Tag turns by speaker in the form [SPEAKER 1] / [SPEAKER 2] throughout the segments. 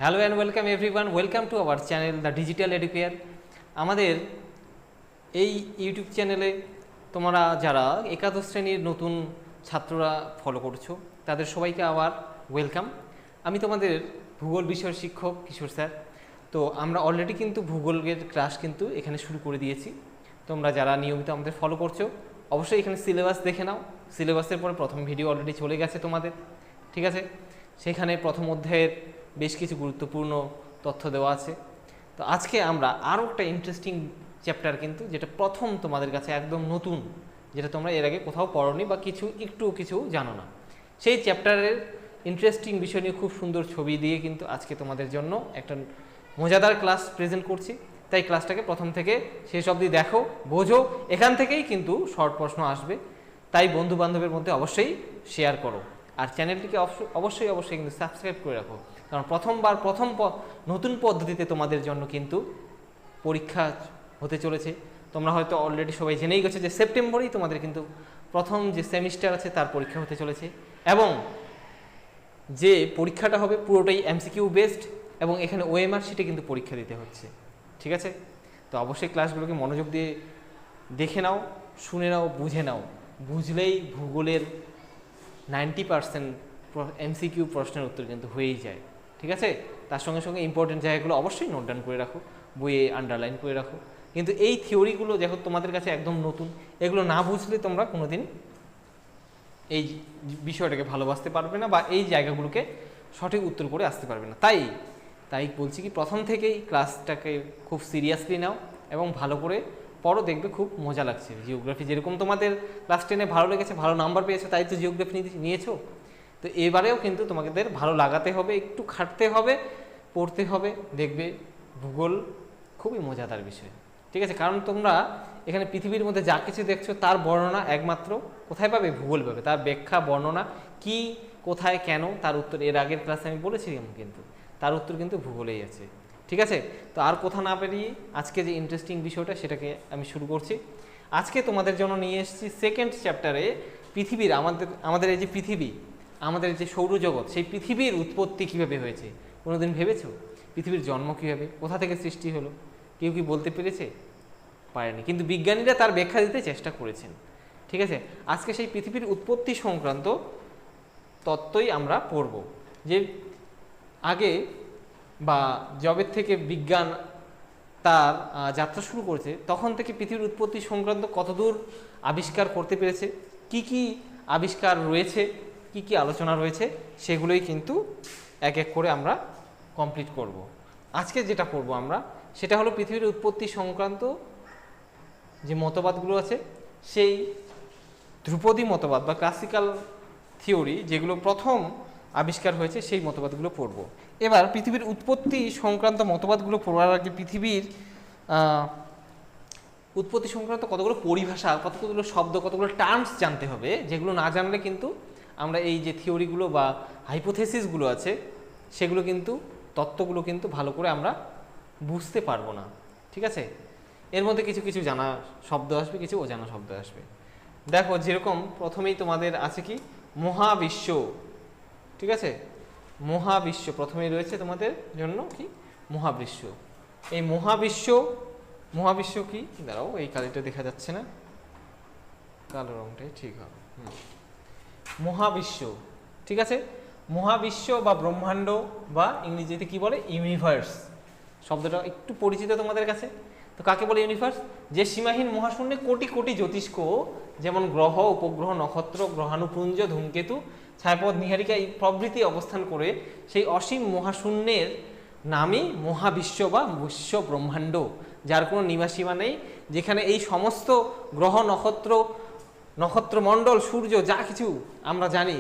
[SPEAKER 1] Hello and welcome everyone, welcome to our channel the digital educare. আমাদের এই YouTube চ্যানেলে তোমরা যারা একাদশ শ্রেণীর নতুন ছাত্ররা ফলো করছো তাদের সবাইকে আবার ওয়েলকাম। আমি তোমাদের ভূগোল বিষয়ের শিক্ষক কিশোর স্যার। তো আমরা অলরেডি কিন্তু ভূগোলের ক্লাস কিন্তু এখানে শুরু করে দিয়েছি। তোমরা যারা নিয়মিত আমাদের ফলো করছো অবশ্যই এখানে সিলেবাস দেখে নাও। সিলেবাসের পরে প্রথম ভিডিও অলরেডি চলে গেছে তোমাদের, ঠিক আছে? সেখানে প্রথম অধ্যায়ের বেশ কিছু গুরুত্বপূর্ণ তথ্য দেওয়া আছে। তো আজকে আমরা আরও একটা ইন্টারেস্টিং চ্যাপ্টার কিন্তু, যেটা প্রথম তোমাদের কাছে একদম নতুন, যেটা তোমরা এর আগে কোথাও পড়োনি বা কিছু জানো না, সেই চ্যাপ্টারের ইন্টারেস্টিং বিষয় নিয়ে খুব সুন্দর ছবি দিয়ে কিন্তু আজকে তোমাদের জন্য একটা মজাদার ক্লাস প্রেজেন্ট করছি। তাই ক্লাসটাকে প্রথম থেকে শেষ অবধি দেখো, বোঝো, এখান থেকেই কিন্তু শর্ট প্রশ্ন আসবে। তাই বন্ধু বান্ধবের মধ্যে অবশ্যই শেয়ার করো, আর চ্যানেলটিকে অবশ্যই কিন্তু সাবস্ক্রাইব করে রাখো, কারণ প্রথম নতুন পদ্ধতিতে তোমাদের জন্য কিন্তু পরীক্ষা হতে চলেছে। তোমরা হয়তো অলরেডি সবাই জেনেই গেছো যে সেপ্টেম্বরেই তোমাদের কিন্তু প্রথম যে সেমিস্টার আছে তার পরীক্ষা হতে চলেছে, এবং যে পরীক্ষাটা হবে পুরোটাই এমসিকিউ বেসড, এবং এখানে ওএমআর শিটে কিন্তু পরীক্ষা দিতে হচ্ছে, ঠিক আছে? তো অবশ্যই ক্লাসগুলোকে মনোযোগ দিয়ে দেখে নাও, শুনে নাও, বুঝে নাও। বুঝলেই ভূগোলের 90% এমসিকিউ প্রশ্নের উত্তর কিন্তু হয়েই যায়, ঠিক আছে? তার সঙ্গে সঙ্গে ইম্পর্টেন্ট জায়গাগুলো অবশ্যই নোট ডাউন করে রাখো, বইয়ে আন্ডারলাইন করে রাখো। কিন্তু এই থিওরিগুলো যখন তোমাদের কাছে একদম নতুন, এগুলো না বুঝলে তোমরা কোনোদিন এই বিষয়টাকে ভালোবাসতে পারবে না, বা এই জায়গাগুলোকে সঠিক উত্তর করে আসতে পারবে না। তাই বলছি কি, প্রথম থেকেই ক্লাসটাকে খুব সিরিয়াসলি নাও এবং ভালো করে পড়ো, দেখবে খুব মজা লাগছে। জিওগ্রাফি যেরকম তোমাদের ক্লাস 10-এ ভালো লেগেছে, ভালো নাম্বার পেয়েছো, তাই তো জিওগ্রাফি নিয়েছো। তো এবারেও কিন্তু তোমাদের ভালো লাগাতে হবে, একটু খাটতে হবে, পড়তে হবে, দেখবে ভূগোল খুবই মজাদার বিষয়, ঠিক আছে? কারণ তোমরা এখানে পৃথিবীর মধ্যে যা কিছু দেখছো তার বর্ণনা একমাত্র কোথায় পাবে? ভূগোল পাবে। তার ব্যাখ্যা, বর্ণনা কি, কোথায়, কেন, তার উত্তর এর আগের ক্লাসে আমি বলেছিলাম, কিন্তু তার উত্তর কিন্তু ভূগোলেই আছে, ঠিক আছে? তো আর কথা না পেরিয়ে আজকে যে ইন্টারেস্টিং বিষয়টা সেটাকে আমি শুরু করছি। আজকে তোমাদের জন্য নিয়ে এসেছি সেকেন্ড চ্যাপ্টারে পৃথিবীর, আমাদের এই যে পৃথিবী, আমাদের যে সৌরজগৎ, সেই পৃথিবীর উৎপত্তি কীভাবে হয়েছে কোনোদিন ভেবেছো? পৃথিবীর জন্ম কীভাবে, কোথা থেকে সৃষ্টি হলো, কেউ কি বলতে পেরেছে? পারেনি, কিন্তু বিজ্ঞানীরা তার ব্যাখ্যা দিতে চেষ্টা করেছেন, ঠিক আছে? আজকে সেই পৃথিবীর উৎপত্তি সংক্রান্ত তত্ত্বই আমরা পড়ব। যে আগে বা যবের থেকে বিজ্ঞান তার যাত্রা শুরু করেছে, তখন থেকে পৃথিবীর উৎপত্তি সংক্রান্ত কতদূর আবিষ্কার করতে পেরেছে, কি আবিষ্কার রয়েছে, কি আলোচনা রয়েছে, সেগুলোই কিন্তু এক এক করে আমরা কমপ্লিট করব। আজকে যেটা পড়ব আমরা, সেটা হলো পৃথিবীর উৎপত্তি সংক্রান্ত যে মতবাদগুলো আছে, সেই ধ্রুপদী মতবাদ বা ক্লাসিক্যাল থিওরি যেগুলো প্রথম আবিষ্কার হয়েছে, সেই মতবাদগুলো পড়ব। এবার পৃথিবীর উৎপত্তি সংক্রান্ত মতবাদগুলো পড়ার আগে পৃথিবীর উৎপত্তি সংক্রান্ত কতগুলো পরিভাষা, কতগুলো শব্দ, কতগুলো টার্মস জানতে হবে, যেগুলো না জানলে কিন্তু আমরা এই যে থিওরিগুলো বা হাইপোথেসিসগুলো আছে, সেগুলো কিন্তু, তত্ত্বগুলো কিন্তু ভালো করে আমরা বুঝতে পারবো না, ঠিক আছে? এর মধ্যে কিছু জানা শব্দ আসবে, কিছু অজানা শব্দ আসবে। দেখো, যেরকম প্রথমেই তোমাদের আছে কি, মহাবিশ্ব, ঠিক আছে? মহাবিশ্ব প্রথমেই রয়েছে তোমাদের জন্য কি, মহাবিশ্ব। এই মহাবিশ্ব কি, দাঁড়াও, এই কালিটা দেখা যাচ্ছে না, কালো রংটাই ঠিক হবে। মহাবিশ্ব, ঠিক আছে? মহাবিশ্ব বা ব্রহ্মাণ্ড, বা ইংরেজিতে কি বলে, ইউনিভার্স। শব্দটা একটু পরিচিত তোমাদের কাছে। তো কাকে বলে ইউনিভার্স? যে সীমাহীন মহাশূন্যে কোটি কোটি জ্যোতিষ্ক, যেমন গ্রহ, উপগ্রহ, নক্ষত্র, গ্রহাণুপুঞ্জ, ধূমকেতু, ছায়াপথ, নীহারিকা এই প্রভৃতি অবস্থান করে সেই অসীম মহাশূন্যের নামই মহাবিশ্ব বা বিশ্ব ব্রহ্মাণ্ড, যার কোনো নিবাসীমা নেই, যেখানে এই সমস্ত গ্রহ, নক্ষত্রমণ্ডল, সূর্য, যা কিছু আমরা জানি,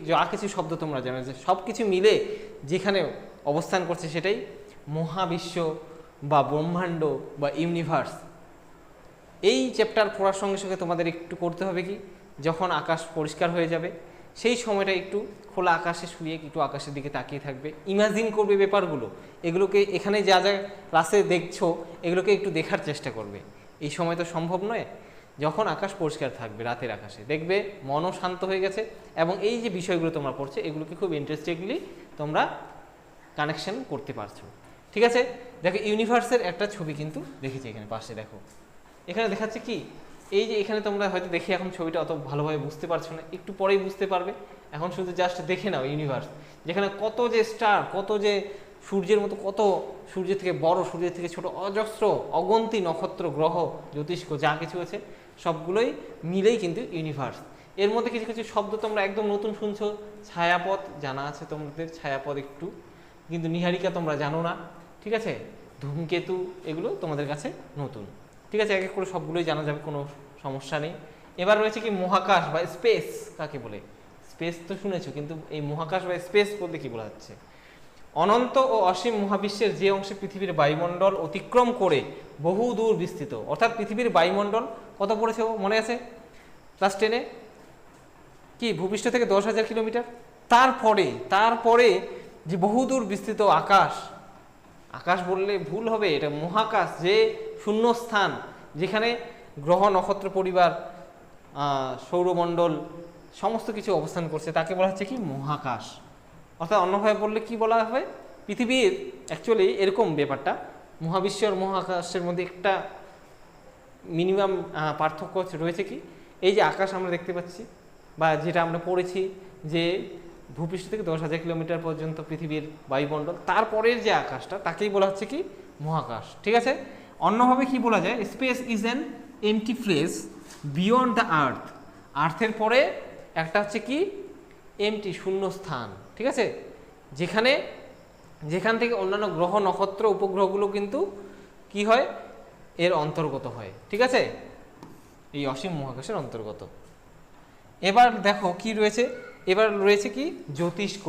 [SPEAKER 1] যা কিছু শব্দ তোমরা জানো, যে সব কিছু মিলে যেখানে অবস্থান করছে, সেটাই মহাবিশ্ব বা ব্রহ্মাণ্ড বা ইউনিভার্স। এই চ্যাপ্টার পড়ার সঙ্গে সঙ্গে তোমাদের একটু করতে হবে কি, যখন আকাশ পরিষ্কার হয়ে যাবে, সেই সময়টা একটু খোলা আকাশে শুয়ে একটু আকাশের দিকে তাকিয়ে থাকবে, ইমাজিন করবে ব্যাপারগুলো, এগুলোকে এখানে যা ক্লাসে দেখছো এগুলোকে একটু দেখার চেষ্টা করবে। এই সময় তো সম্ভব নয়, যখন আকাশ পরিষ্কার থাকবে, রাতের আকাশে দেখবে মনও শান্ত হয়ে গেছে, এবং এই যে বিষয়গুলো তোমরা পড়ছো এগুলোকে খুব ইন্টারেস্টিংলি তোমরা কানেকশন করতে পারছো। ঠিক আছে, দেখো ইউনিভার্সের একটা ছবি কিন্তু দেখেছি এখানে পাশে। দেখো এখানে দেখাচ্ছে কি, এই যে এখানে তোমরা হয়তো দেখে এখন ছবিটা অত ভালোভাবে বুঝতে পারছো না, একটু পরেই বুঝতে পারবে। এখন শুধু জাস্ট দেখে নাও ইউনিভার্স, যেখানে কত যে স্টার, কত যে সূর্যের মতো, কত সূর্যের থেকে বড়, সূর্যের থেকে ছোট অজস্র অগন্তি নক্ষত্র, গ্রহ, জ্যোতিষ্ক যা কিছু আছে সবগুলোই মিলেই কিন্তু ইউনিভার্স। এর মধ্যে কিছু কিছু শব্দ তোমরা একদম নতুন শুনছো। ছায়াপথ জানা আছে তোমাদের, ছায়াপথ একটু, কিন্তু নীহারিকা তোমরা জানো না। ঠিক আছে, ধূমকেতু এগুলো তোমাদের কাছে নতুন। ঠিক আছে, এক এক করে সবগুলোই জানা যাবে, কোনো সমস্যা নেই। এবার রয়েছে কি মহাকাশ বা স্পেস কাকে বলে। স্পেস তো শুনেছো, কিন্তু এই মহাকাশ বা স্পেস বলতে কি বলা হচ্ছে? অনন্ত ও অসীম মহাবিশ্বের যে অংশে পৃথিবীর বায়ুমণ্ডল অতিক্রম করে বহু দূর বিস্তৃত। অর্থাৎ পৃথিবীর বায়ুমণ্ডল কত পড়েছে মনে আছে ক্লাস 10-এ? কি ভূপৃষ্ঠ থেকে 10,000 কিলোমিটার। তারপরে যে বহুদূর বিস্তৃত আকাশ, আকাশ বললে ভুল হবে, এটা মহাকাশ, যে শূন্য স্থান যেখানে গ্রহ নক্ষত্র পরিবার, সৌরমণ্ডল সমস্ত কিছু অবস্থান করছে, তাকে বলা হচ্ছে কি মহাকাশ। অর্থাৎ অন্যভাবে বললে কি বলা হবে, পৃথিবীর অ্যাকচুয়ালি এরকম ব্যাপারটা, মহাবিশ্ব আর মহাকাশের মধ্যে একটা মিনিমাম পার্থক্য রয়েছে কি, এই যে আকাশ আমরা দেখতে পাচ্ছি বা যেটা আমরা পড়েছি যে ভূপৃষ্ঠ থেকে 10,000 কিলোমিটার পর্যন্ত পৃথিবীর বায়ুমণ্ডল, তারপরের যে আকাশটা তাকেই বলা হচ্ছে কি মহাকাশ। ঠিক আছে, অন্যভাবে কি বলা যায়, space is an empty place beyond the earth. আর্থের পরে একটা হচ্ছে কি এমটি, শূন্য স্থান। ঠিক আছে, যেখান থেকে অন্যান্য গ্রহ নক্ষত্র উপগ্রহগুলো কিন্তু কি হয়, এর অন্তর্গত হয়। ঠিক আছে, এই অসীম মহাকাশের অন্তর্গত। এবার দেখো কি রয়েছে, এবার রয়েছে কি জ্যোতিষ্ক,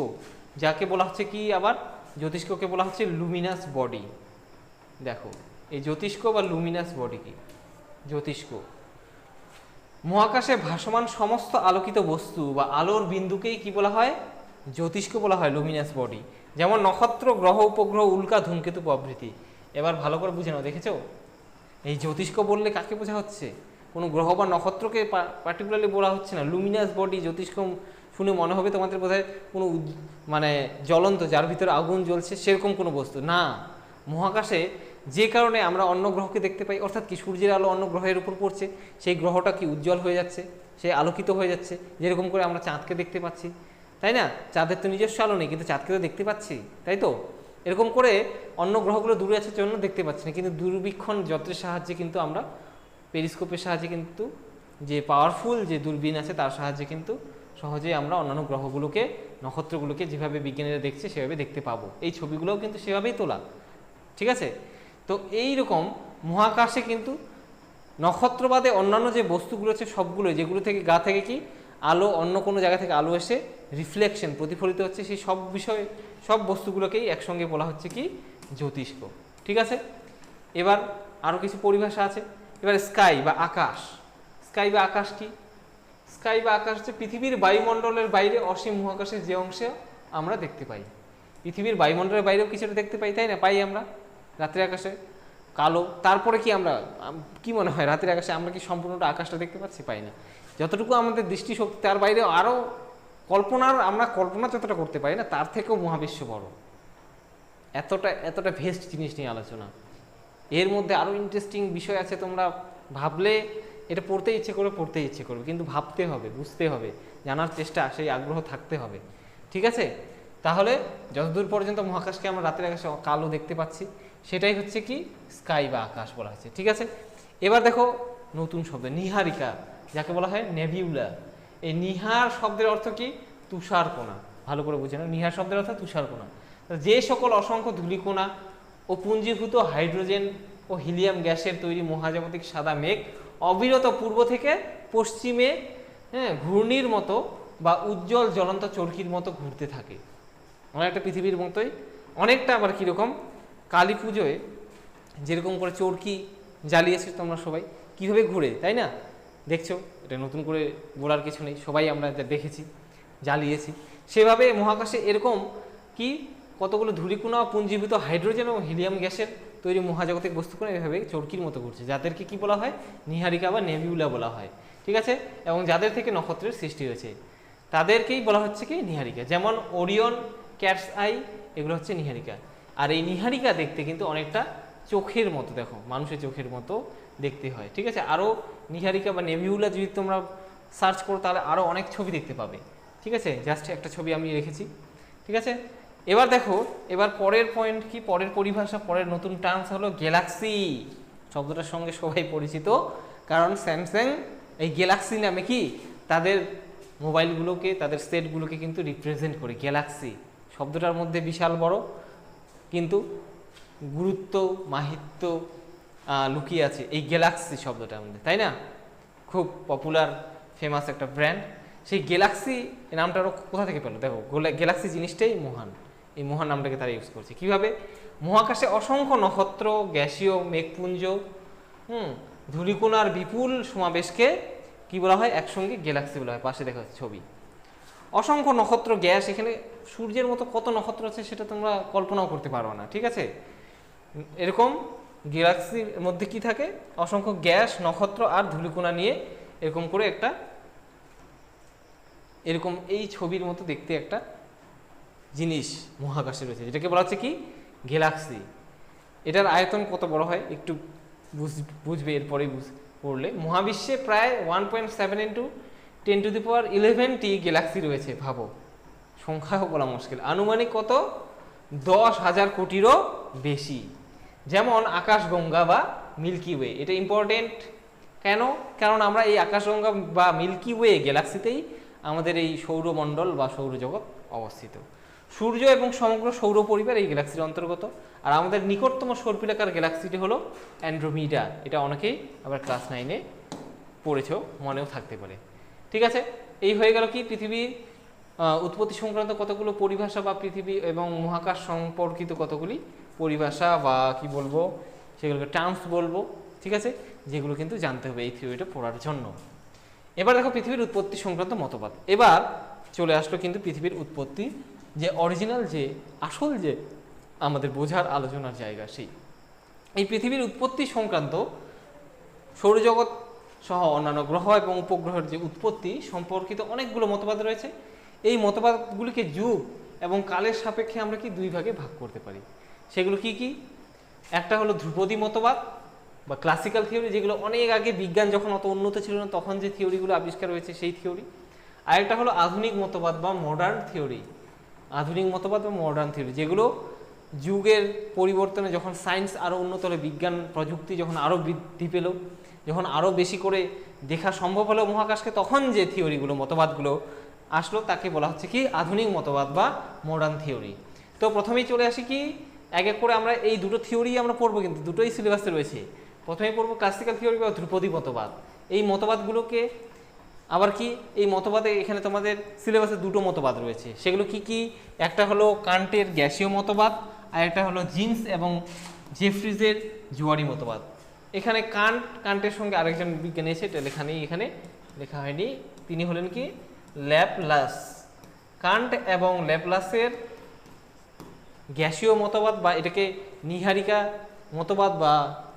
[SPEAKER 1] যাকে বলা হচ্ছে কি, আবার জ্যোতিষ্ককে বলা হচ্ছে লুমিনাস বডি। দেখো এই জ্যোতিষ্ক বা লুমিনাস বডি কি, জ্যোতিষ্ক মহাকাশে ভাসমান সমস্ত আলোকিত বস্তু বা আলোর বিন্দুকেই কি বলা হয়, জ্যোতিষ্ক বলা হয়, লুমিনাস বডি। যেমন নক্ষত্র, গ্রহ, উপগ্রহ, উল্কা, ধূমকেতু প্রভৃতি। এবার ভালো করে বুঝে নাও, দেখেছো এই জ্যোতিষ্ক বললে কাকে বোঝা হচ্ছে? কোনো গ্রহ বা নক্ষত্রকে পার্টিকুলারলি বলা হচ্ছে না। লুমিনাস বডি, জ্যোতিষ্ক শুনে মনে হবে তোমাদের বোধহয় কোনো মানে জ্বলন্ত, যার ভিতরে আগুন জ্বলছে সেরকম কোনো বস্তু না। মহাকাশে যে কারণে আমরা অন্য গ্রহকে দেখতে পাই, অর্থাৎ কি সূর্যের আলো অন্য গ্রহের উপর পড়ছে, সেই গ্রহটা কি উজ্জ্বল হয়ে যাচ্ছে, সে আলোকিত হয়ে যাচ্ছে। যেরকম করে আমরা চাঁদকে দেখতে পাচ্ছি, তাই না? চাঁদের তো নিজস্ব আলো নেই, কিন্তু চাঁদকে তো দেখতে পাচ্ছি, তাই তো? এরকম করে অন্য গ্রহগুলো দূরে আছে জন্য দেখতে পাচ্ছি না, কিন্তু দূরবীক্ষণ যন্ত্রের সাহায্যে কিন্তু আমরা, পেরিস্কোপের সাহায্যে কিন্তু, যে পাওয়ারফুল যে দূরবীন আছে তার সাহায্যে কিন্তু সহজেই আমরা অন্যান্য গ্রহগুলোকে, নক্ষত্রগুলোকে যেভাবে বিজ্ঞানীরা দেখছে সেভাবে দেখতে পাবো। এই ছবিগুলোও কিন্তু সেভাবেই তোলা। ঠিক আছে, তো এই রকম মহাকাশে কিন্তু নক্ষত্রবাদে অন্যান্য যে বস্তুগুলো আছে সবগুলো, যেগুলো থেকে গা থেকে কি আলো, অন্য কোনো জায়গা থেকে আলো এসে রিফ্লেকশন, প্রতিফলিত হচ্ছে, সেই সব বিষয়ে, সব বস্তুগুলোকেই একসঙ্গে বলা হচ্ছে কি জ্যোতিষ্ক। ঠিক আছে, এবার আরও কিছু পরিভাষা আছে। এবার স্কাই বা আকাশ। স্কাই বা আকাশ কি? স্কাই বা আকাশ হচ্ছে পৃথিবীর বায়ুমণ্ডলের বাইরে অসীম মহাকাশের যে অংশে আমরা দেখতে পাই। পৃথিবীর বায়ুমণ্ডলের বাইরেও কিছুটা দেখতে পাই, তাই না? পাই আমরা রাতের আকাশে কালো। তারপরে কি আমরা, কি মনে হয় রাতের আকাশে আমরা কি সম্পূর্ণটা আকাশটা দেখতে পাচ্ছি? পাই না। যতটুকু আমাদের দৃষ্টিশক্তি, তার বাইরে আরও আমরা কল্পনা যতটা করতে পারি না, তার থেকেও মহাবিশ্ব বড়। এতটা ভেস্ট জিনিস নিয়ে আলোচনা। এর মধ্যে আরও ইন্টারেস্টিং বিষয় আছে, তোমরা ভাবলে এটা পড়তে ইচ্ছে করবে, কিন্তু ভাবতে হবে, বুঝতে হবে, জানার চেষ্টা, সেই আগ্রহ থাকতে হবে। ঠিক আছে, তাহলে যতদূর পর্যন্ত মহাকাশকে আমরা রাতের আকাশে কালো দেখতে পাচ্ছি, সেটাই হচ্ছে কি স্কাই বা আকাশ বলা হচ্ছে। ঠিক আছে, এবার দেখো নতুন শব্দ নীহারিকা, যাকে বলা হয় নেভিউলা। এই নীহার শব্দের অর্থ কি? তুষারকণা। ভালো করে বুঝে নাও, নীহার শব্দের অর্থ তুষারকণা। যে সকল অসংখ্য ধূলিকণা ও পুঞ্জীভূত হাইড্রোজেন ও হিলিয়াম গ্যাসের তৈরি মহাজাগতিক সাদা মেঘ অবিরত পূর্ব থেকে পশ্চিমে ঘূর্ণির মতো বা উজ্জ্বল জ্বলন্ত চরকির মতো ঘুরতে থাকে। অনেকটা পৃথিবীর মতোই, অনেকটা আবার কীরকম, কালী পুজোয় যেরকম করে চরকি জ্বালিয়েছে তোমরা সবাই, কীভাবে ঘুরে, তাই না? দেখছো, এটা নতুন করে বলার কিছু নেই, সবাই আমরা দেখেছি, জ্বালিয়েছি। সেভাবে মহাকাশে এরকম কি কতগুলো ধূলিকণা পুঞ্জীভূত হাইড্রোজেন এবং হিলিয়াম গ্যাসের তৈরি মহাজাগতিক বস্তুকণা এভাবে চরকির মতো ঘুরছে, যাদেরকে কি বলা হয়? নীহারিকা বা নেভিউলা বলা হয়। ঠিক আছে, এবং যাদের থেকে নক্ষত্রের সৃষ্টি হয়েছে তাদেরকেই বলা হচ্ছে কি নীহারিকা। যেমন ওরিয়ন, ক্যাটস আই এগুলো হচ্ছে নীহারিকা। আর এই নীহারিকা দেখতে কিন্তু অনেকটা চোখের মতো, দেখো মানুষের চোখের মতো দেখতে হয়, ঠিক আছে। আরও নীহারিকা বা নেভিউলা যদি তোমরা সার্চ করো তাহলে আরও অনেক ছবি দেখতে পাবে, ঠিক আছে। জাস্ট একটা ছবি আমি রেখেছি, ঠিক আছে। এবার দেখো, এবার পরের পয়েন্ট কি, পরের পরিভাষা, পরের নতুন টার্মস হলো গ্যালাক্সি। শব্দটার সঙ্গে সবাই পরিচিত, কারণ স্যামসাং এই গ্যালাক্সি নামে কি তাদের মোবাইলগুলোকে, তাদের সেটগুলোকে কিন্তু রিপ্রেজেন্ট করে। গ্যালাক্সি শব্দটার মধ্যে বিশাল বড় কিন্তু গুরুত্ব, মাহিত্য লুকিয়ে আছে এই গ্যালাক্সি শব্দটার মধ্যে, তাই না? খুব পপুলার ফেমাস একটা ব্র্যান্ড। সেই গ্যালাক্সি নামটা কোথা থেকে পেলো? দেখো, গ্যালাক্সি জিনিসটাই মহান, এই মহান নামটাকে তারা ইউজ করছে। কিভাবে? মহাকাশে অসংখ্য নক্ষত্র, গ্যাসীয় মেঘপুঞ্জ, ধূলিকণার বিপুল সমাবেশকে কি বলা হয়? একসঙ্গে গ্যালাক্সি বলা হয়। পাশে দেখা যাচ্ছে ছবি, অসংখ্য নক্ষত্র, গ্যাস। এখানে সূর্যের মতো কত নক্ষত্র আছে সেটা তোমরা কল্পনাও করতে পারো না, ঠিক আছে। এরকম গ্যালাক্সির মধ্যে কি থাকে? অসংখ্য গ্যাস, নক্ষত্র আর ধূলিকণা নিয়ে এরকম করে একটা, এরকম এই ছবির মতো দেখতে একটা জিনিস মহাকাশে রয়েছে, যেটাকে বলা হচ্ছে কি? গ্যালাক্সি। এটার আয়তন কত বড় হয় একটু বুঝবে এরপরেই পড়লে। মহাবিশ্বে প্রায় 1.7 ইন্টু 10⁻11টি গ্যালাক্সি রয়েছে। ভাবো, সংখ্যাও বলা মুশকিল। আনুমানিক কত? 10,000 কোটিরও বেশি। যেমন আকাশগঙ্গা বা মিল্কি ওয়ে। এটা ইম্পর্টেন্ট কেন? কারণ আমরা এই আকাশগঙ্গা বা মিল্কি ওয়ে গ্যালাক্সিতেই আমাদের এই সৌরমণ্ডল বা সৌরজগৎ অবস্থিত। সূর্য এবং সমগ্র সৌর পরিবার এই গ্যালাক্সির অন্তর্গত। আর আমাদের নিকটতম সর্পিলাকার গ্যালাক্সিটি হলো অ্যান্ড্রোমিডা। এটা অনেকেই আবার ক্লাস 9-এ পড়েছো, মনেও থাকতে পারে, ঠিক আছে। এই হয়ে গেল কি পৃথিবীর উৎপত্তি সংক্রান্ত কতগুলো পরিভাষা, বা পৃথিবী এবং মহাকাশ সম্পর্কিত কতগুলি পরিভাষা বা কি বলবো সেগুলোকে টার্মস বলবো, ঠিক আছে, যেগুলো কিন্তু জানতে হবে এই থিওরিটা পড়ার জন্য। এবার দেখো পৃথিবীর উৎপত্তি সংক্রান্ত মতবাদ। এবার চলে আসলো কিন্তু পৃথিবীর উৎপত্তি, যে অরিজিনাল, যে আসল, যে আমাদের বোঝার আলোচনার জায়গা। সেই এই পৃথিবীর উৎপত্তি সংক্রান্ত সৌরজগৎ সহ অন্যান্য গ্রহ এবং উপগ্রহের যে উৎপত্তি সম্পর্কিত অনেকগুলো মতবাদ রয়েছে। এই মতবাদগুলিকে যুগ এবং কালের সাপেক্ষে আমরা কি দুই ভাগে ভাগ করতে পারি। সেগুলো কি কি? একটা হলো ধ্রুপদী মতবাদ বা ক্লাসিক্যাল থিওরি, যেগুলো অনেক আগে বিজ্ঞান যখন অত উন্নত ছিল না তখন যে থিওরিগুলো আবিষ্কার হয়েছে সেই থিওরি। আরেকটা হলো আধুনিক মতবাদ বা মডার্ন থিওরি। আধুনিক মতবাদ বা মডার্ন থিওরি, যেগুলো যুগের পরিবর্তনে যখন সায়েন্স আরও উন্নত হলো, বিজ্ঞান প্রযুক্তি যখন আরও বৃদ্ধি পেল, যখন আরও বেশি করে দেখা সম্ভব হলো মহাকাশকে, তখন যে থিওরিগুলো, মতবাদগুলো আসলো তাকে বলা হচ্ছে কি? আধুনিক মতবাদ বা মডার্ন থিওরি। তো প্রথমেই চলে আসি কি, এক এক করে আমরা এই দুটো থিওরি আমরা পড়বো, কিন্তু দুটোই সিলেবাসে রয়েছে। প্রথমেই পড়বো ক্লাসিক্যাল থিওরি বা ধ্রুপদী মতবাদ। এই মতবাদগুলোকে আবার কি, এই মতবাদে এখানে তোমাদের সিলেবাসে দুটো মতবাদ রয়েছে। সেগুলো কি কি? একটা হলো কান্টের গ্যাসীয় মতবাদ, আর একটা হলো জিন্স এবং জেফ্রিজের জোয়ারি মতবাদ। এখানে কান্টের সঙ্গে আরেকজন বিজ্ঞানী এসে, এটা লেখা নেই, এখানে লেখা হয়নি, তিনি হলেন কি? ল্যাপলাস। কান্ট এবং ল্যাপলাসের গ্যাসীয় মতবাদ বা এটাকে নীহারিকা মতবাদ বা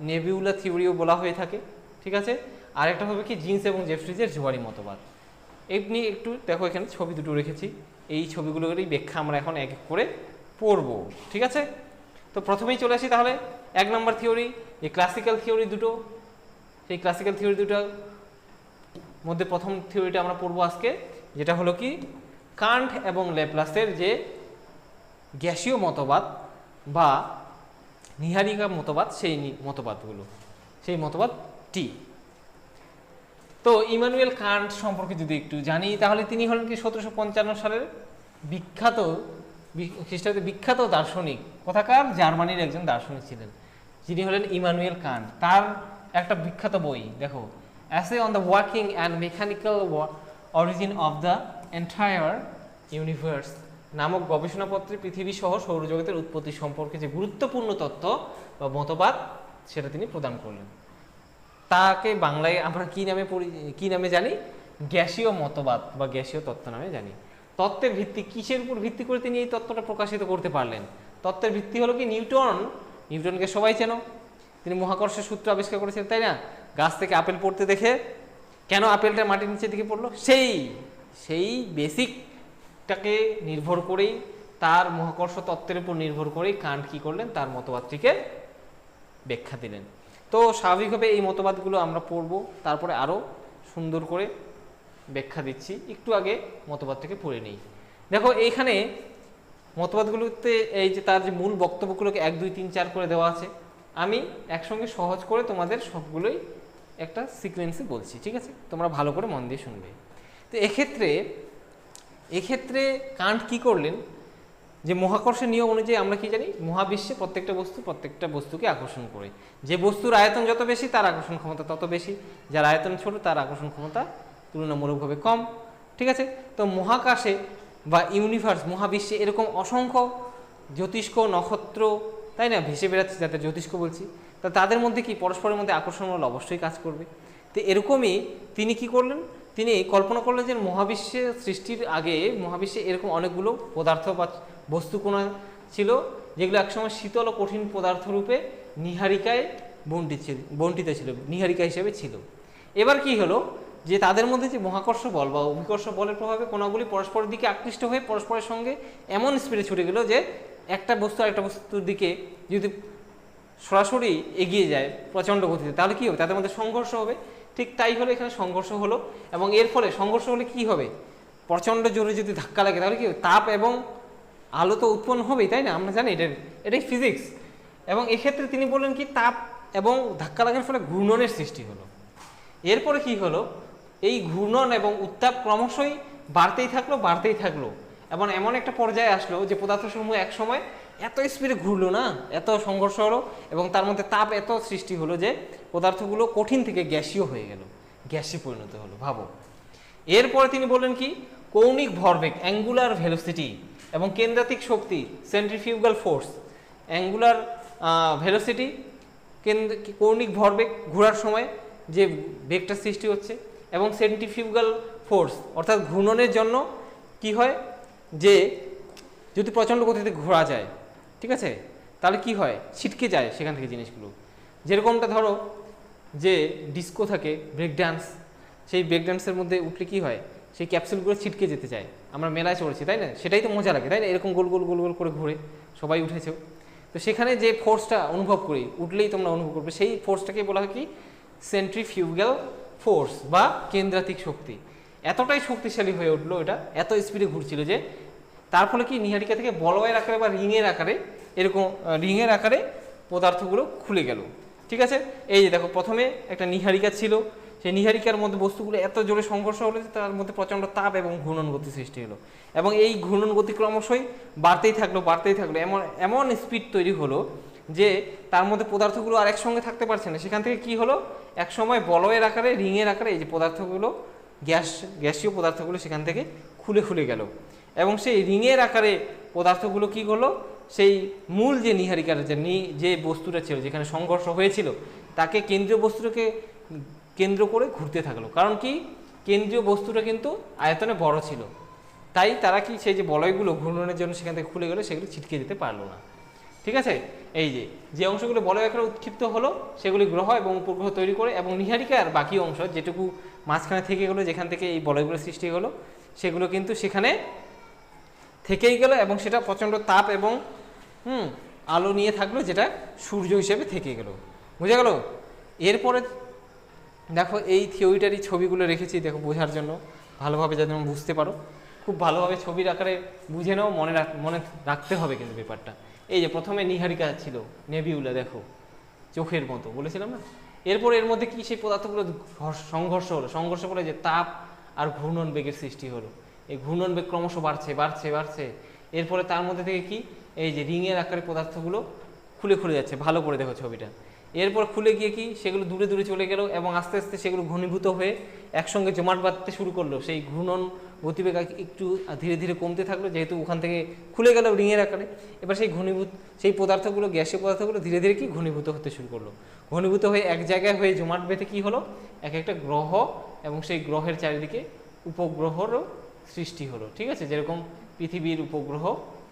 [SPEAKER 1] নেবিউলা থিওরিও বলা হয়ে থাকে, ঠিক আছে। আরেকটা হবে কি? জিন্স এবং জেফ্রিজের জোয়ারি মতবাদ। এমনি একটু দেখো, এখানে ছবি দুটো রেখেছি, এই ছবিগুলোরই ব্যাখ্যা আমরা এখন এক এক করে পড়ব, ঠিক আছে। তো প্রথমেই চলে আসি তাহলে 1 নম্বর থিওরি, যে ক্লাসিক্যাল থিওরি দুটো। সেই ক্লাসিক্যাল থিওরি দুটোর মধ্যে প্রথম থিওরিটা আমরা পড়বো আজকে, যেটা হলো কি? কান্ট এবং ল্যাপলাসের যে গ্যাসীয় মতবাদ বা নীহারিকা মতবাদ, সেই মতবাদগুলো, সেই মতবাদটি। তো ইমানুয়েল কান্ট সম্পর্কে যদি একটু জানি, তাহলে তিনি হলেন কি 1755 সালের বিখ্যাত, খ্রিস্টাব্দে বিখ্যাত দার্শনিক। কোথাকার? জার্মানির একজন দার্শনিক ছিলেন, যিনি হলেন ইমানুয়েল কান্ট। তার একটা বিখ্যাত বই দেখো, as on the working and mechanical origin of the entire universe নামক গবেষণাপত্রে পৃথিবী সহ সৌরজগতের উৎপত্তি সম্পর্কে যে গুরুত্বপূর্ণ তথ্য বা মতবাদ সেটা তিনি প্রদান করলেন। তাকে বাংলায় আমরা কি নামে জানি? গ্যাসীয় মতবাদ বা গ্যাসীয় তত্ত্ব নামে জানি। তত্ত্বের ভিত্তি কিসের উপর ভিত্তি করে তিনি এই তত্ত্বটা প্রকাশিত করতে পারলেন? তত্ত্বের ভিত্তি হলো কি? নিউটনকে সবাই চেনো, তিনি মহাকর্ষের সূত্র আবিষ্কার করেছেন, তাই না? গাছ থেকে আপেল পড়তে দেখে কেন আপেলটা মাটির নিচের দিকে পড়লো? সেই বেসিকটাকে নির্ভর করেই তার মহাকর্ষ তত্ত্বের উপর নির্ভর করেই কান্ট কি করলেন, তার মতবাদটিকে ব্যাখ্যা দিলেন। তো স্বাভাবিকভাবে এই মতবাদগুলো আমরা পড়ব, তারপরে আরও সুন্দর করে ব্যাখ্যা দিচ্ছি। একটু আগে মতবাদটাকে পড়ে নিই। দেখো এইখানে মতবাদগুলোতে এই যে তার যে মূল বক্তব্যগুলোকে 1 2 3 4 করে দেওয়া আছে। আমি একসঙ্গে সহজ করে তোমাদের সবগুলোই একটা সিকোয়েন্সে বলছি, ঠিক আছে? তোমরা ভালো করে মন দিয়ে শুনবে। তো এক্ষেত্রে কান্ট কি করলেন, যে মহাকর্ষের নিয়ম অনুযায়ী আমরা কি জানি, মহাবিশ্বে প্রত্যেকটা বস্তুকে আকর্ষণ করে। যে বস্তুর আয়তন যত বেশি তার আকর্ষণ ক্ষমতা তত বেশি, যার আয়তন ছোট তার আকর্ষণ ক্ষমতা তুলনামূলকভাবে কম, ঠিক আছে? তো মহাকাশে বা ইউনিভার্স, মহাবিশ্বে এরকম অসংখ্য জ্যোতিষ্ক, নক্ষত্র, তাই না, ভেসে বেড়াচ্ছে, যাতে জ্যোতিষ্ক বলছি। তা তাদের মধ্যে কি পরস্পরের মধ্যে আকর্ষণ বল অবশ্যই কাজ করবে। তো এরকমই তিনি কি করলেন, তিনি কল্পনা করলেন যে মহাবিশ্বের সৃষ্টির আগে মহাবিশ্বে এরকম অনেকগুলো পদার্থ বা বস্তুকণা ছিল, যেগুলো একসময় শীতল ও কঠিন পদার্থ রূপে নীহারিকায় বণ্টিত ছিল, নীহারিকা হিসেবে ছিল। এবার কি হলো, যে তাদের মধ্যে যে মহাকর্ষ বল বা অভিকর্ষ বলের প্রভাবে কণাগুলি পরস্পরের দিকে আকৃষ্ট হয়ে পরস্পরের সঙ্গে এমন স্পিডে ছুটে গেল যে একটা বস্তু আরেকটা বস্তুর দিকে যদি সরাসরি এগিয়ে যায় প্রচণ্ড গতিতে, তাহলে কী হবে, তাদের মধ্যে সংঘর্ষ হবে। ঠিক তাই হলো, এখানে সংঘর্ষ হলো, এবং এর ফলে সংঘর্ষ হলে কি হবে, প্রচণ্ড জোরে যদি ধাক্কা লাগে তাহলে কি হবে, তাপ এবং আলো তো উৎপন্ন হবেই, তাই না? আমরা জানি এটাই ফিজিক্স। এবং এক্ষেত্রে তিনি বললেন কি, তাপ এবং ধাক্কা লাগার ফলে ঘূর্ণনের সৃষ্টি হলো। এরপরে কি হলো, এই ঘূর্ণন এবং উত্তাপ ক্রমশই বাড়তেই থাকলো এবং এমন একটা পর্যায়ে আসলো যে পদার্থসমূহ এক সময় এত স্পিডে ঘুরলো না, এত সংঘর্ষ হলো এবং তার মধ্যে তাপ এত সৃষ্টি হলো যে পদার্থগুলো কঠিন থেকে গ্যাসীয় হয়ে গেল, গ্যাসে পরিণত হলো, ভাবো। এরপরে তিনি বললেন কি, কৌণিক ভরবেগ, অ্যাঙ্গুলার ভেলোসিটি, এবং কেন্দ্রাতিক শক্তি, সেন্ট্রিফিউগাল ফোর্স, অ্যাঙ্গুলার ভেলোসিটি, কৌণিক ভরবেগ, ঘোরার সময় যে বেগটা সৃষ্টি হচ্ছে, এবং সেন্ট্রিফিউগাল ফোর্স অর্থাৎ ঘূর্ণনের জন্য কি হয়, যে যদি প্রচণ্ড গতিতে ঘোরা যায়, ঠিক আছে, তাহলে কি হয়, ছিটকে যায় সেখান থেকে জিনিসগুলো। যেরকমটা ধরো যে ডিস্কো থাকে, ব্রেক ডান্স, সেই ব্রেক ডান্সের মধ্যে উঠলে কি হয়, সেই ক্যাপসুলগুলো ছিটকে যেতে চায়। আমরা মেলায় চড়েছি, তাই না? সেটাই তো মজা লাগে, তাই না? এরকম গোল গোল গোল গোল করে ঘুরে, সবাই উঠেছেও। তো সেখানে যে ফোর্সটা অনুভব করি, উঠলেই তোমরা অনুভব করবে, সেই ফোর্সটাকে বলা হয় কি, সেন্ট্রিফিউগাল ফোর্স বা কেন্দ্রাতিক শক্তি। এতটাই শক্তিশালী হয়ে উঠলো, এটা এত স্পিডে ঘুরছিল যে তার ফলে কি, নীহারিকা থেকে বলয়ের আকারে বা রিংয়ের আকারে, এরকম রিংয়ের আকারে পদার্থগুলো খুলে গেল, ঠিক আছে? এই যে দেখো, প্রথমে একটা নীহারিকা ছিল, সেই নীহারিকার মধ্যে বস্তুগুলো এত জোরে সংঘর্ষ হলো যে তার মধ্যে প্রচণ্ড তাপ এবং ঘূর্ণন গতি সৃষ্টি হলো, এবং এই ঘূর্ণন গতি ক্রমশই বাড়তেই থাকলো এমন স্পিড তৈরি হলো যে তার মধ্যে পদার্থগুলো আর একসঙ্গে থাকতে পারছে না। সেখান থেকে কি হলো, এক সময় বলয়ের আকারে, রিংয়ের আকারে এই যে পদার্থগুলো, গ্যাসীয় পদার্থগুলো সেখান থেকে খুলে গেল, এবং সেই রিংয়ের আকারে পদার্থগুলো কি হলো, সেই মূল যে নীহারিকার যে বস্তুটা ছিল, যেখানে সংঘর্ষ হয়েছিল, তাকে কেন্দ্রীয় বস্তুটাকে কেন্দ্র করে ঘুরতে থাকলো। কারণ কি, কেন্দ্রীয় বস্তুটা কিন্তু আয়তনে বড় ছিল, তাই তারা কি, সেই যে বলয়গুলো ঘূর্ণনের জন্য সেখান থেকে খুলে গেল, সেগুলো ছিটকে যেতে পারলো না, ঠিক আছে? এই যে অংশগুলো বলয় আকারে উৎক্ষিপ্ত হলো, সেগুলি গ্রহ এবং উপগ্রহ তৈরি করে, এবং নীহারিকার বাকি অংশ যেটুকু মাঝখানে থেকে গেলো, যেখান থেকে এই বলয়গুলো সৃষ্টি হলো, সেগুলো কিন্তু সেখানে থেকেই গেল, এবং সেটা প্রচণ্ড তাপ এবং আলো নিয়ে থাকলো, যেটা সূর্য হিসেবে থেকে গেল। বুঝে গেল? এরপরে দেখো, এই থিওরিটারই ছবিগুলো রেখেছি, দেখো বোঝার জন্য, ভালোভাবে যাতে তুমি বুঝতে পারো, খুব ভালোভাবে ছবির আকারে বুঝে নাও, মনে রাখতে হবে কিন্তু ব্যাপারটা। এই যে প্রথমে নীহারিকা ছিল, নেবিউলা, দেখো চোখের মতো বলেছিলাম না। এরপর এর মধ্যে কি, সেই পদার্থগুলো সংঘর্ষ হলো, সংঘর্ষ করে যে তাপ আর ঘূর্ণন বেগের সৃষ্টি হলো। এই ঘূর্ণন বেগ ক্রমশ বাড়ছে। এরপরে তার মধ্যে থেকে কি, এই যে রিংয়ের আকারে পদার্থগুলো খুলে যাচ্ছে, ভালো করে দেখো ছবিটা। এরপর খুলে গিয়ে কি, সেগুলো দূরে চলে গেল, এবং আস্তে আস্তে সেগুলো ঘনীভূত হয়ে একসঙ্গে জমাট বাঁধতে শুরু করলো। সেই ঘূর্ণন গতিবেগ একটু ধীরে ধীরে কমতে থাকলো, যেহেতু ওখান থেকে খুলে গেল রিংয়ের আকারে। এবার সেই পদার্থগুলো, গ্যাসীয় পদার্থগুলো ধীরে ধীরে কি ঘনীভূত হতে শুরু করলো। ঘনীভূত হয়ে এক জায়গায় হয়ে জমাট বেঁধে কি হলো, একটা গ্রহ, এবং সেই গ্রহের চারিদিকে উপগ্রহরও সৃষ্টি হলো, ঠিক আছে? যেরকম পৃথিবীর উপগ্রহ,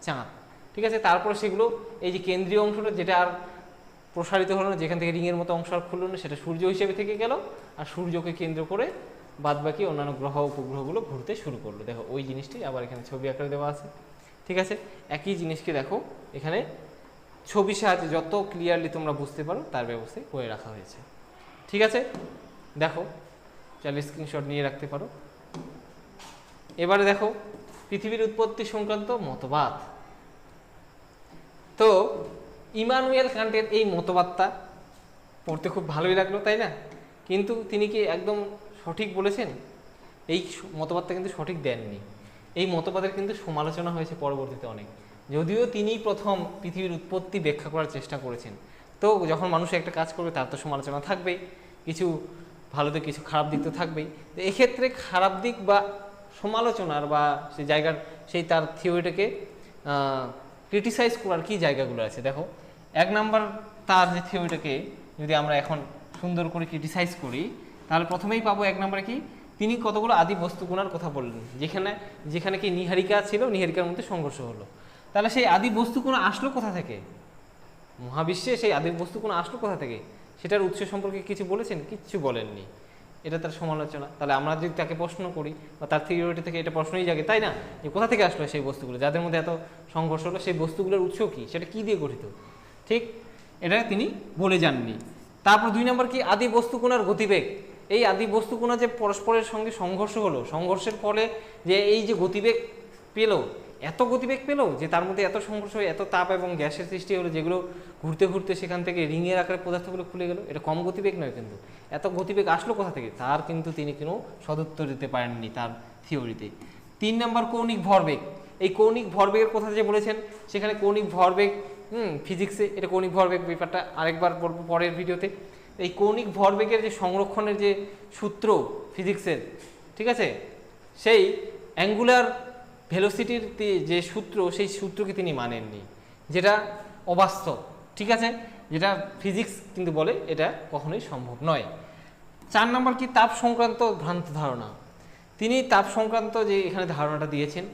[SPEAKER 1] চাঁদ, ঠিক আছে? তারপর সেগুলো, এই যে কেন্দ্রীয় অংশটা, যেটা আর প্রসারিত হলো না, যেখান থেকে রিংয়ের মতো অংশ আর খুললো না, সেটা সূর্য হিসেবে থেকে গেল, আর সূর্যকে কেন্দ্র করে বাদবাকি অন্যান্য গ্রহ উপগ্রহগুলো ঘুরতে শুরু করলো। দেখো ওই জিনিসটি আবার এখানে ছবি আকারে দেওয়া আছে, ঠিক আছে, একই জিনিসকে দেখো এখানে ছবি সাহায্যে যত ক্লিয়ারলি তোমরা বুঝতে পারো তার ব্যবস্থায় করে রাখা হয়েছে। ঠিক আছে, দেখো চাইলে স্ক্রিনশট নিয়ে রাখতে পারো। এবারে দেখো পৃথিবীর উৎপত্তি সংক্রান্ত মতবাদ। তো ইমানুয়েল কান্টের এই মতবাদটা পড়তে খুব ভালোই লাগলো, তাই না? কিন্তু তিনি কি একদম সঠিক বলেছেন? এই মতবাদটা কিন্তু সঠিক দেননি। এই মতবাদের কিন্তু সমালোচনা হয়েছে পরবর্তীতে অনেক, যদিও তিনি প্রথম পৃথিবীর উৎপত্তি ব্যাখ্যা করার চেষ্টা করেছেন। তো যখন মানুষ একটা কাজ করবে তার তো সমালোচনা থাকবেই, কিছু ভালো দিক কিছু খারাপ দিক তো থাকবেই। তো এক্ষেত্রে খারাপ দিক বা সমালোচনার বা সেই জায়গার সেই তার থিওরিটাকে ক্রিটিসাইজ করার কি জায়গাগুলো আছে দেখো। 1 নাম্বার, তার যে থিওরিটাকে যদি আমরা এখন সুন্দর করে ক্রিটিসাইজ করি তাহলে প্রথমেই পাবো 1 নম্বরে কি, তিনি কতগুলো আদি বস্তুকণার কথা বললেন, যেখানে কি নিহারিকা ছিল, নিহারিকার মধ্যে সংঘর্ষ হলো। তাহলে সেই আদি বস্তুকণা আসলো কোথা থেকে? মহাবিশ্বে সেই আদি বস্তুকণা আসলো কোথা থেকে? সেটার উৎস সম্পর্কে কিছু বলেছেন? কিচ্ছু বলেননি। এটা তার সমালোচনা। তাহলে আমরা যদি তাকে প্রশ্ন করি বা তার থিওরি থেকে এটা প্রশ্নই জাগে, তাই না, যে কোথা থেকে আসলো সেই বস্তুগুলো, যাদের মধ্যে এত সংঘর্ষ হলো, সেই বস্তুগুলোর উৎস কি, সেটা কি দিয়ে গঠিত? ঠিক, এটা তিনি বলে যাননি। তারপর 2 নম্বর কি, আদি বস্তুকণার গতিবেগ। এই আদি বস্তুকণা যে পরস্পরের সঙ্গে সংঘর্ষ হলো, সংঘর্ষের ফলে যে এই যে গতিবেগ পেল, এত গতিবেগ পেল যে তার মধ্যে এত সংঘর্ষ, এত তাপ এবং গ্যাসের সৃষ্টি হলো, যেগুলো ঘুরতে ঘুরতে সেখান থেকে রিংয়ের আকারে পদার্থগুলো খুলে গেল। এটা কম গতিবেগ নয়, কিন্তু এত গতিবেগ আসলো কোথা থেকে, তার কিন্তু তিনি কোনো সদুত্তর দিতে পারেননি তার থিওরিতে। 3 নম্বর কৌণিক ভরবেগ। এই কৌণিক ভরবেগের কথা যে বলেছেন, সেখানে কৌণিক ভরবেগ ফিজিক্সে এটা কৌণিক ভরবেগ ব্যাপারটা আরেকবার বলবো পরের ভিডিওতে। এই কৌণিক ভরবেগের যে সংরক্ষণের যে সূত্র ফিজিক্সের, ঠিক আছে, সেই অ্যাঙ্গুলার ভেলোসিটির যে সূত্র, সেই সূত্রকে তিনি মানেননি, যেটা অবাস্তব। ঠিক আছে, যেটা ফিজিক্স কিন্তু বলে এটা কখনোই সম্ভব নয়। 4 নম্বর কি, তাপ সংক্রান্ত ভ্রান্ত ধারণা। তিনি তাপ সংক্রান্ত যে এখানে ধারণাটা দিয়েছেন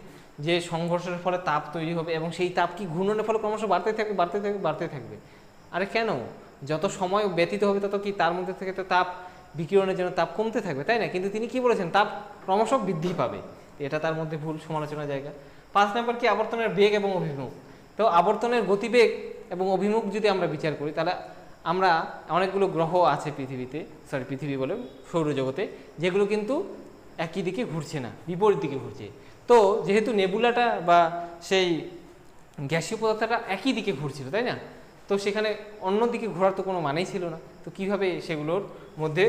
[SPEAKER 1] যে সংঘর্ষের ফলে তাপ তৈরি হবে এবং সেই তাপ কি ঘূর্ণনের ফলে ক্রমশ বাড়তে থাকবে। আরে কেন? যত সময় ব্যতীত হবে তত কি তার মধ্যে থেকে তো তাপ বিকিরণের জন্য তাপ কমতে থাকবে, তাই না? কিন্তু তিনি কি বলেছেন, তাপ ক্রমশ বৃদ্ধি পাবে। এটা তার মধ্যে ভুল সমালোচনার জায়গা। 5 নম্বর কি, আবর্তনের বেগ এবং অভিমুখ। তো আবর্তনের গতিবেগ এবং অভিমুখ যদি আমরা বিচার করি, তাহলে আমরা অনেকগুলো গ্রহ আছে পৃথিবী বলে সৌরজগতে, যেগুলো কিন্তু একই দিকে ঘুরছে না, বিপরীত দিকে ঘুরছে। তো যেহেতু নেবুলাটা বা সেই গ্যাসীয় পদার্থটা একই দিকে ঘুরছিল, তাই না, তো সেখানে অন্য দিকে ঘোরার তো কোনো মানেই ছিল না। তো কিভাবে সেগুলোর মধ্যে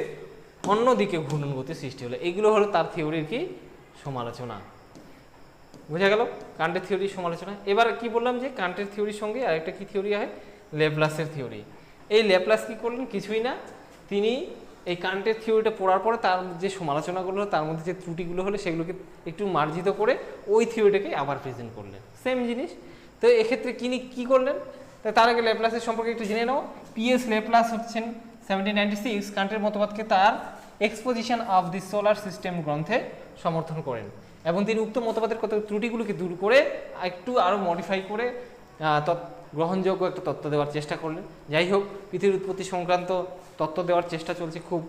[SPEAKER 1] অন্য দিকে ঘূর্ণন গতি সৃষ্টি হলো? এগুলো হলো তার থিওরির কি সমালোচনা। বোঝা গেল কান্টের থিওরির সমালোচনা। এবার কি বললাম যে কান্টের থিওরির সঙ্গে আরেকটা কি থিওরি হয়, ল্যাপ্লাসের থিওরি। এই ল্যাপ্লাস কি করলেন? কিছুই না, তিনি এই কান্টের থিওরিটা পড়ার পরে তার যে সমালোচনাগুলো হলো, তার মধ্যে যে ত্রুটিগুলো হলো, সেগুলোকে একটু মার্জিত করে ওই থিওরিটাকে আবার প্রেজেন্ট করলেন, সেম জিনিস। তো এক্ষেত্রে তিনি কি করলেন, তার আগে ল্যাপ্লাসের সম্পর্কে একটু জেনে নাও। পিএস ল্যাপ্লাস হচ্ছেন 1796 কান্টের মতবাদকে তার exposition of the solar system গ্রন্থে সমর্থন করেন এবং তিনি উক্ত মতবাদের কত ত্রুটিগুলোকে দূর করে একটু আরও মডিফাই করে গ্রহণযোগ্য একটা তত্ত্ব দেওয়ার চেষ্টা করলেন। যাই হোক, পৃথিবীর উৎপত্তি সংক্রান্ত তত্ত্ব দেওয়ার চেষ্টা চলছে, খুব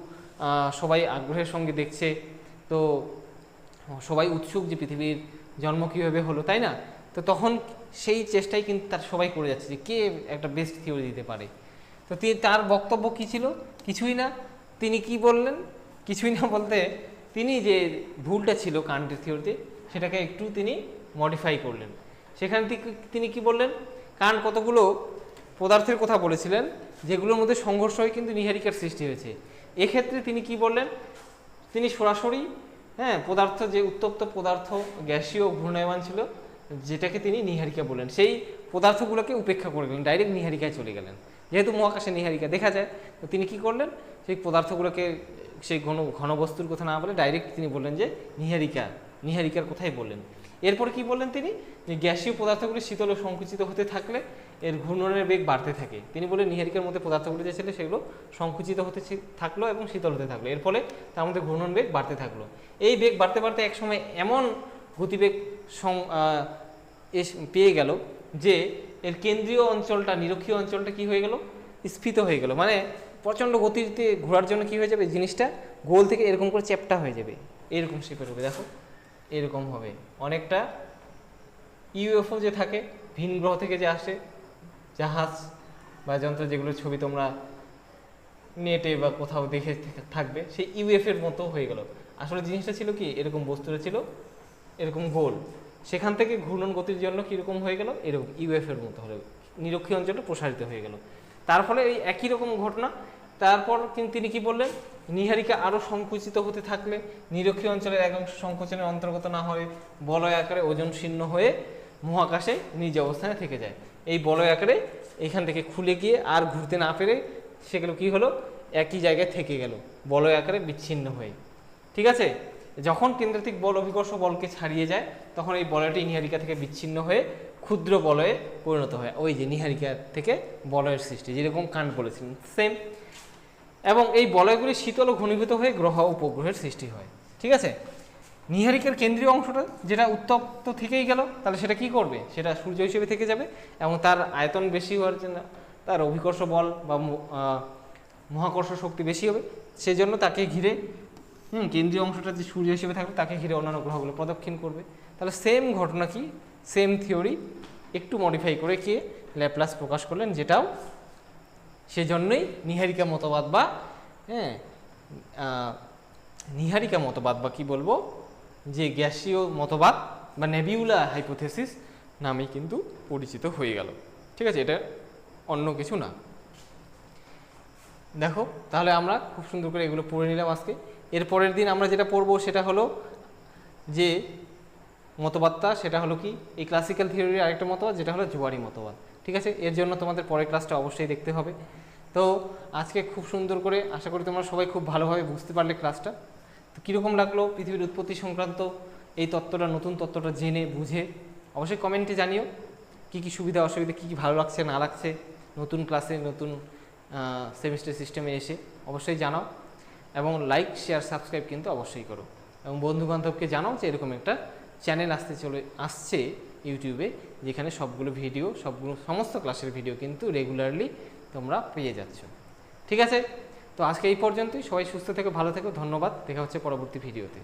[SPEAKER 1] সবাই আগ্রহের সঙ্গে দেখছে। তো সবাই উৎসুক যে পৃথিবীর জন্ম কীভাবে হলো, তাই না? তো তখন সেই চেষ্টাই কিন্তু তার সবাই করে যাচ্ছে যে কে একটা বেস্ট থিওরি দিতে পারে। তো তার বক্তব্য কী ছিল? কিছুই না। তিনি কি বললেন? কিছুই না বলতে তিনি যে ভুলটা ছিল কান্টের থিওরিতে, সেটাকে একটু তিনি মডিফাই করলেন। সেখান থেকে তিনি কি বললেন, কান্ট কতগুলো পদার্থের কথা বলেছিলেন যেগুলোর মধ্যে সংঘর্ষ হয়ে কিন্তু নিহারিকার সৃষ্টি হয়েছে। এক্ষেত্রে তিনি কি বললেন, তিনি সরাসরি পদার্থ যে উত্তপ্ত পদার্থ গ্যাসীয় ঘূর্ণায়মান ছিল, যেটাকে তিনি নিহারিকা বললেন, সেই পদার্থগুলোকে উপেক্ষা করে গেলেন, ডাইরেক্ট নিহারিকায় চলে গেলেন। যেহেতু মহাকাশে নিহারিকা দেখা যায়, তো তিনি কি করলেন, সেই পদার্থগুলোকে সেই ঘনবস্তুর কথা না বলে ডাইরেক্ট তিনি বললেন যে নিহারিকার কথাই বললেন। এরপর কি বললেন তিনি, যে গ্যাসীয় পদার্থগুলি শীতল ও সংকুচিত হতে থাকলে এর ঘূর্ণনের বেগ বাড়তে থাকে। তিনি বললেন নিহারিকার মধ্যে পদার্থগুলি যে ছিল সেগুলো সংকুচিত হতে থাকলো এবং শীতল হতে থাকলো, এর ফলে তার মধ্যে ঘূর্ণন বেগ বাড়তে থাকলো। এই বেগ বাড়তে বাড়তে একসময় এমন গতিবেগ পেয়ে গেল যে এর কেন্দ্রীয় অঞ্চলটা, নিরক্ষীয় অঞ্চলটা কি হয়ে গেল, স্ফীত হয়ে গেল। মানে প্রচণ্ড গতিতে ঘোরার জন্য কি হয়ে যাবে, জিনিসটা গোল থেকে এরকম করে চ্যাপ্টা হয়ে যাবে, এরকম শেপের হবে। দেখো এরকম হবে, অনেকটা ইউএফও যে থাকে ভিন গ্রহ থেকে যে আসে জাহাজ বা যন্ত্র, যেগুলোর ছবি তোমরা নেটে বা কোথাও দেখে থাকবে, সেই ইউএফের মতো হয়ে গেল। আসলে জিনিসটা ছিল কি, এরকম বস্তুটা ছিল এরকম গোল, সেখান থেকে ঘূর্ণন গতির জন্য কীরকম হয়ে গেল, এরকম ইউএফের মতো হলো, নিরক্ষীয় অঞ্চলটা প্রসারিত হয়ে গেল। তার ফলে এই একই রকম ঘটনা। তারপর কিন্তু তিনি কি বললেন, নীহারিকা আরও সংকুচিত হতে থাকলে, নিরক্ষীয় অঞ্চলের এক অংশ সংকোচনের অন্তর্গত না হয়ে বলয় আকারে ওজন শীর্ণ হয়ে মহাকাশে নিজ অবস্থানে থেকে যায়। এই বলয় আকারে এখান থেকে খুলে গিয়ে আর ঘুরতে না পেরে সেগুলো কি হলো, একই জায়গায় থেকে গেল বলয় আকারে বিচ্ছিন্ন হয়ে। ঠিক আছে, যখন কেন্দ্রাতিক বল অভিকর্ষ বলকে ছাড়িয়ে যায় তখন এই বলয়টি নীহারিকা থেকে বিচ্ছিন্ন হয়ে ক্ষুদ্র বলয়ে পরিণত হয়। ওই যে নীহারিকা থেকে বলয়ের সৃষ্টি, যেরকম কাণ্ড বলেছিলেন সেম। এবং এই বলয়গুলি শীতল ও ঘনীভূত হয়ে গ্রহ উপগ্রহের সৃষ্টি হয়। ঠিক আছে, নীহারিকার কেন্দ্রীয় অংশটা যেটা উত্তপ্ত থেকেই গেল, তাহলে সেটা কি করবে, সেটা সূর্য হিসেবে থেকে যাবে এবং তার আয়তন বেশি হওয়ার জন্য তার অভিকর্ষ বল বা মহাকর্ষ শক্তি বেশি হবে, সেজন্য তাকে ঘিরে কেন্দ্রীয় অংশটা যে সূর্য হিসেবে থাকবে তাকে ঘিরে অন্যান্য গ্রহগুলো প্রদক্ষিণ করবে। তাহলে সেম ঘটনা কি, সেম থিওরি একটু মডিফাই করে কে ল্যাপ্লাস প্রকাশ করলেন, যেটাও সেজন্যই নীহারিকা মতবাদ বা নীহারিকা মতবাদ বা কি বলবো, যে গ্যাসীয় মতবাদ বা নেবিউলা হাইপোথেসিস নামে কিন্তু পরিচিত হয়ে গেল। ঠিক আছে, এটা অন্য কিছু না। দেখো তাহলে আমরা খুব সুন্দর করে এগুলো পড়ে নিলাম আজকে। এর পরের দিন আমরা যেটা পড়বো সেটা হলো যে মতবাদটা, সেটা হলো কি এই ক্লাসিক্যাল থিওরির আরেকটা মতবাদ, যেটা হলো জোয়ারি মতবাদ। ঠিক আছে, এর জন্য তোমাদের পরের ক্লাসটা অবশ্যই দেখতে হবে। তো আজকে খুব সুন্দর করে, আশা করি তোমরা সবাই খুব ভালোভাবে বুঝতে পারলে ক্লাসটা। তো কীরকম লাগলো পৃথিবীর উৎপত্তি সংক্রান্ত এই তত্ত্বটা, নতুন তত্ত্বটা জেনে বুঝে অবশ্যই কমেন্টে জানিও কী কী সুবিধা অসুবিধা, কী কী ভালো লাগছে না লাগছে নতুন ক্লাসে, নতুন সেমিস্টার সিস্টেমে এসে অবশ্যই জানাও। এবং লাইক শেয়ার সাবস্ক্রাইব কিন্তু অবশ্যই করো, এবং বন্ধুবান্ধবকে জানাও যে এরকম একটা চ্যানেল আসছে ইউটিউবে, যেখানে সবগুলো ভিডিও, সমস্ত ক্লাসের ভিডিও কিন্তু রেগুলারলি তোমরা পেয়ে যাচ্ছ। ঠিক আছে, তো আজকে এই পর্যন্তই। সবাই সুস্থ থেকো, ভালো থেকো, ধন্যবাদ। দেখা হচ্ছে পরবর্তী ভিডিওতে।